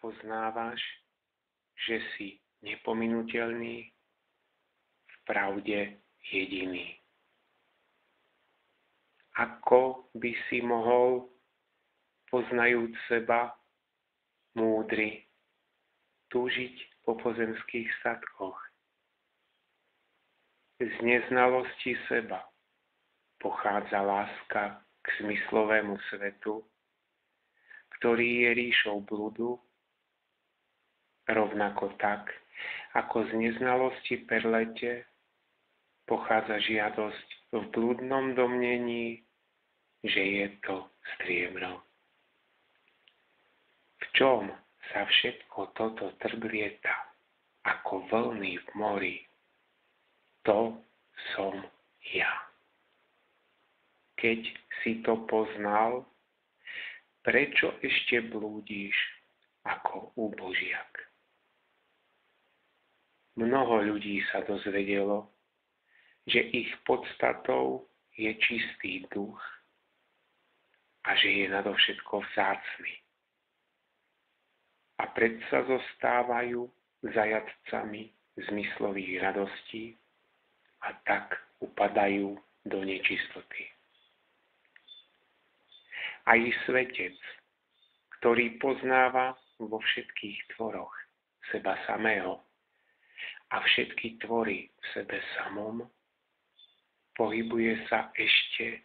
poznávaš, že si nepominuteľný, v pravde jediný. Ako by si mohol, poznajúc seba, múdry, túžiť po pozemských statkoch? Z neznalosti seba pochádza láska k zmyslovému svetu, ktorý je ríšou bludu, rovnako tak, ako z neznalosti perlete pochádza žiadosť v blúdnom domnení, že je to striebro. V čom sa všetko toto trblieta ako vlny v mori? To som ja. Keď si to poznal, prečo ešte blúdiš ako úbožiak? Mnoho ľudí sa dozvedelo, že ich podstatou je čistý duch a že je nadovšetko vzácny. A predsa zostávajú zajatcami zmyslových radostí a tak upadajú do nečistoty. Aj svetec, ktorý poznáva vo všetkých tvoroch seba samého a všetky tvory v sebe samom, pohybuje sa ešte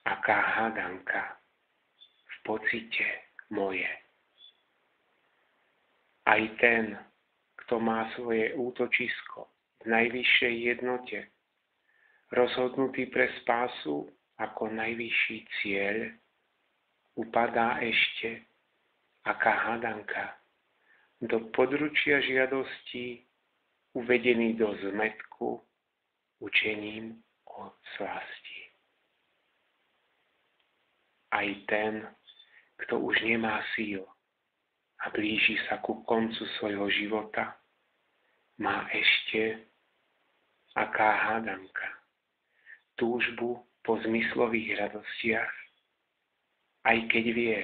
aká hádanka v pocite moje. Aj ten, kto má svoje útočisko v najvyššej jednote, rozhodnutý pre spásu ako najvyšší cieľ, upadá ešte aká hádanka do područia žiadostí, uvedený do zmätku učením o slasti. Aj ten, kto už nemá síl a blíži sa ku koncu svojho života, má ešte aká hádanka túžbu po zmyslových radostiach, aj keď vie,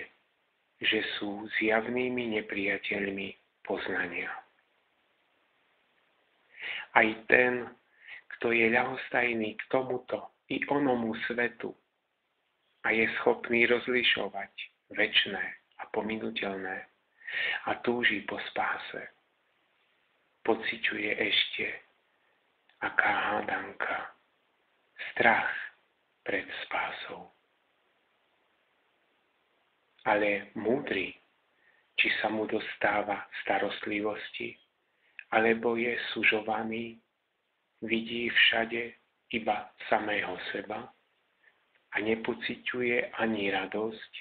že sú zjavnými nepriateľmi poznania. Aj ten, kto je ľahostajný k tomuto i onomu svetu a je schopný rozlišovať večné a pominuteľné a túži po spáse, pociťuje ešte aká hádanka strach pred spásou. Ale múdry, či sa mu dostáva starostlivosti, alebo je sužovaný, vidí všade iba samého seba a nepociťuje ani radosť,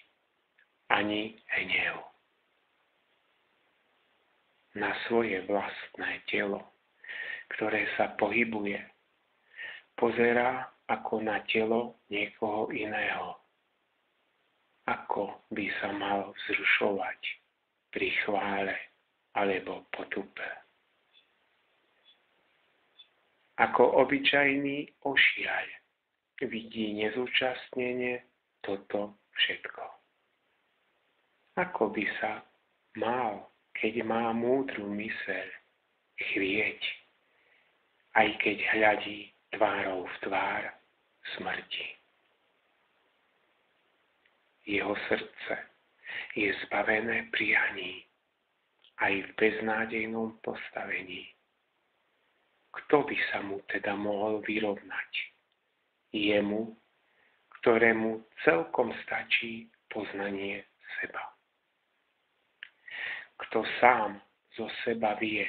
ani hnev. Na svoje vlastné telo, ktoré sa pohybuje, pozerá ako na telo niekoho iného. Ako by sa mal vzrušovať pri chvále alebo potupe. Ako obyčajný ošiaľ vidí nezúčastnene toto všetko. Ako by sa mal, keď má múdru myseľ, chvieť, aj keď hľadí tvárou v tvár smrti. Jeho srdce je zbavené prianí aj v beznádejnom postavení. Kto by sa mu teda mohol vyrovnať? Jemu, ktorému celkom stačí poznanie seba. Kto sám zo seba vie,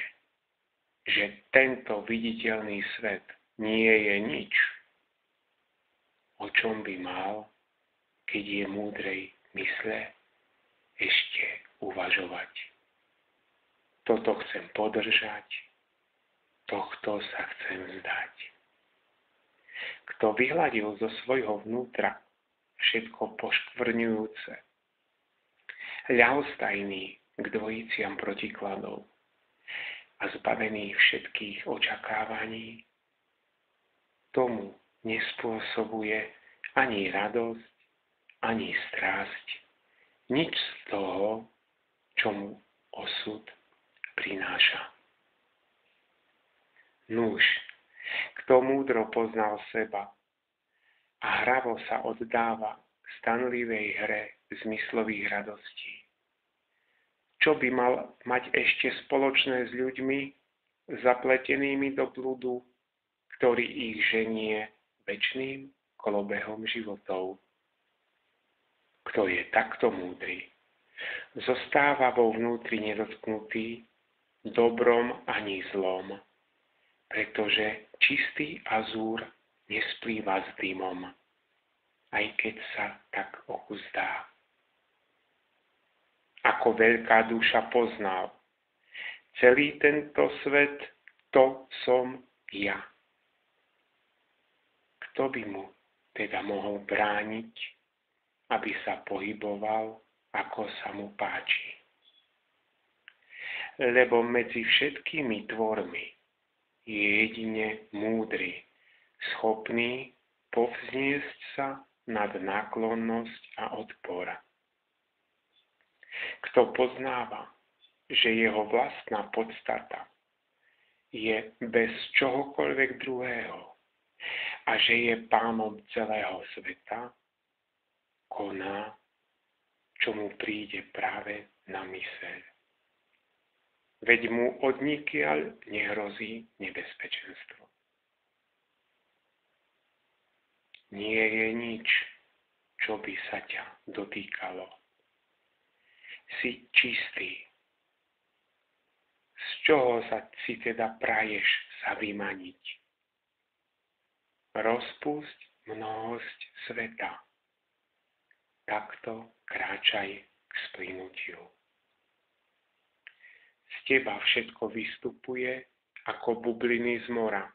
že tento viditeľný svet nie je nič, o čom by mal, keď je múdrej mysle, ešte uvažovať. Toto chcem podržať, tohto sa chcem vzdať. Kto vyhladil zo svojho vnútra všetko poškvrňujúce, ľahostajný k dvojiciam protikladov a zbavený všetkých očakávaní, tomu nespôsobuje ani radosť, ani strásť, nič z toho, čo mu osud prináša. Nuž, kto múdro poznal seba a hravo sa oddáva stanlivej hre zmyslových radostí, čo by mal mať ešte spoločné s ľuďmi zapletenými do blúdu, ktorý ich ženie večným kolobehom životov? Kto je takto múdry, zostáva vo vnútri nedotknutý dobrom ani zlom, pretože čistý azúr nesplýva s dymom, aj keď sa tak oku zdá. Ako veľká duša poznal, celý tento svet, to som ja. Kto by mu teda mohol brániť, aby sa pohyboval, ako sa mu páči? Lebo medzi všetkými tvormi je jedine múdry, schopný povzniesť sa nad náklonnosť a odpor. Kto poznáva, že jeho vlastná podstata je bez čohokoľvek druhého a že je pánom celého sveta, koná, čo mu príde práve na myseľ. Veď mu odnikiaľ nehrozí nebezpečenstvo. Nie je nič, čo by sa ťa dotýkalo. Si čistý. Z čoho sa si teda praješ sa vymaniť? Rozpusť mnohosť sveta. Takto kráčaj k splynutiu. Z teba všetko vystupuje ako bubliny z mora.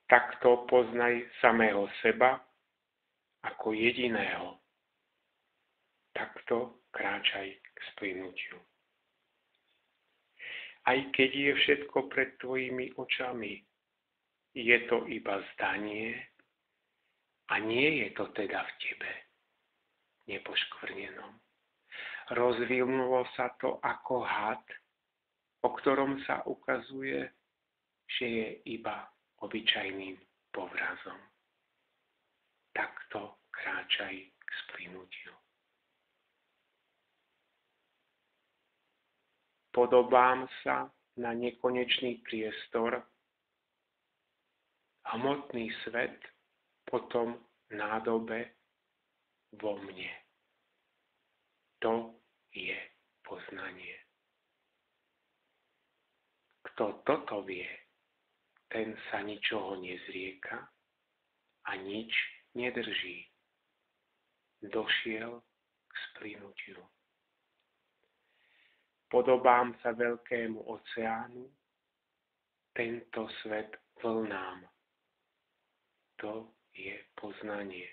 Takto poznaj samého seba ako jediného. Takto kráčaj k splynutiu. Aj keď je všetko pred tvojimi očami, je to iba zdanie a nie je to teda v tebe nepoškvrnenom. Rozvinulo sa to ako had, o ktorom sa ukazuje, že je iba obyčajným povrazom. Takto kráčaj k splynutiu. Podobám sa na nekonečný priestor, hmotný svet potom nádobe vo mne. To je poznanie. Kto toto vie, ten sa ničoho nezrieka a nič nedrží. Došiel k splynutiu. Podobám sa veľkému oceánu, tento svet vlnám. To je poznanie.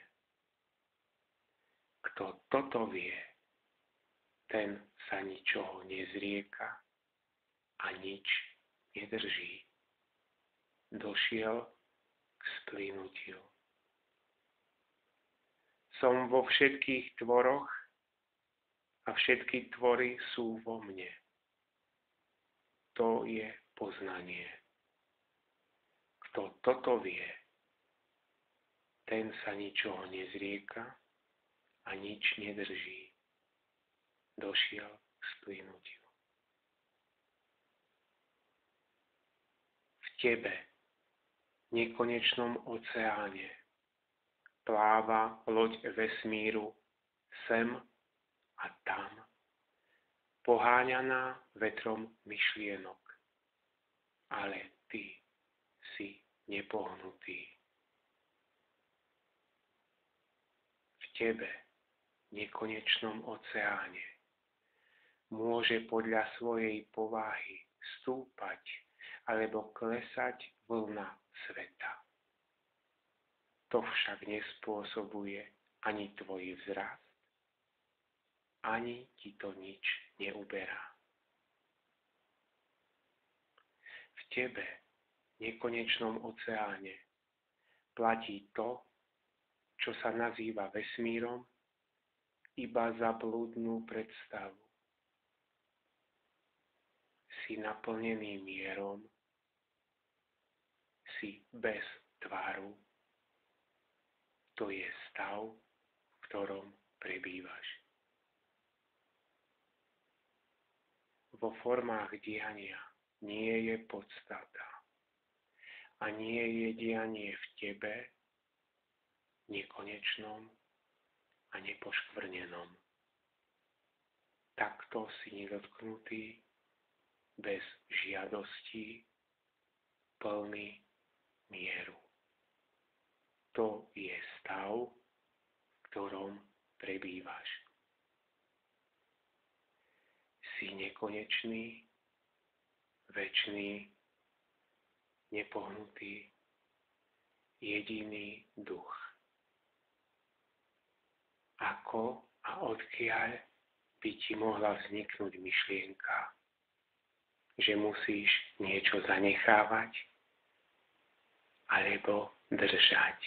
Kto toto vie, ten sa ničoho nezrieka a nič nedrží. Došiel k splynutiu. Som vo všetkých tvoroch a všetky tvory sú vo mne. To je poznanie. Kto toto vie, ten sa ničoho nezrieka a nič nedrží. Došiel k splynutiu. V tebe, nekonečnom oceáne, pláva loď vesmíru sem a tam, poháňaná vetrom myšlienok. Ale ty si nepohnutý. V tebe, nekonečnom oceáne, môže podľa svojej povahy stúpať alebo klesať vlna sveta. To však nespôsobuje ani tvoj vzrast, ani ti to nič neuberá. V tebe, nekonečnom oceáne, platí to, čo sa nazýva vesmírom, iba za blúdnu predstavu. si naplnený mierom, si bez tváru. To je stav, v ktorom prebývaš. Vo formách diania nie je podstata a nie je dianie v tebe nekonečnom a nepoškvrnenom. Takto si nedotknutý, bez žiadosti, plný mieru. To je stav, v ktorom prebývaš. Si nekonečný, večný, nepohnutý, jediný duch. Ako a odkiaľ by ti mohla vzniknúť myšlienka, že musíš niečo zanechávať alebo držať.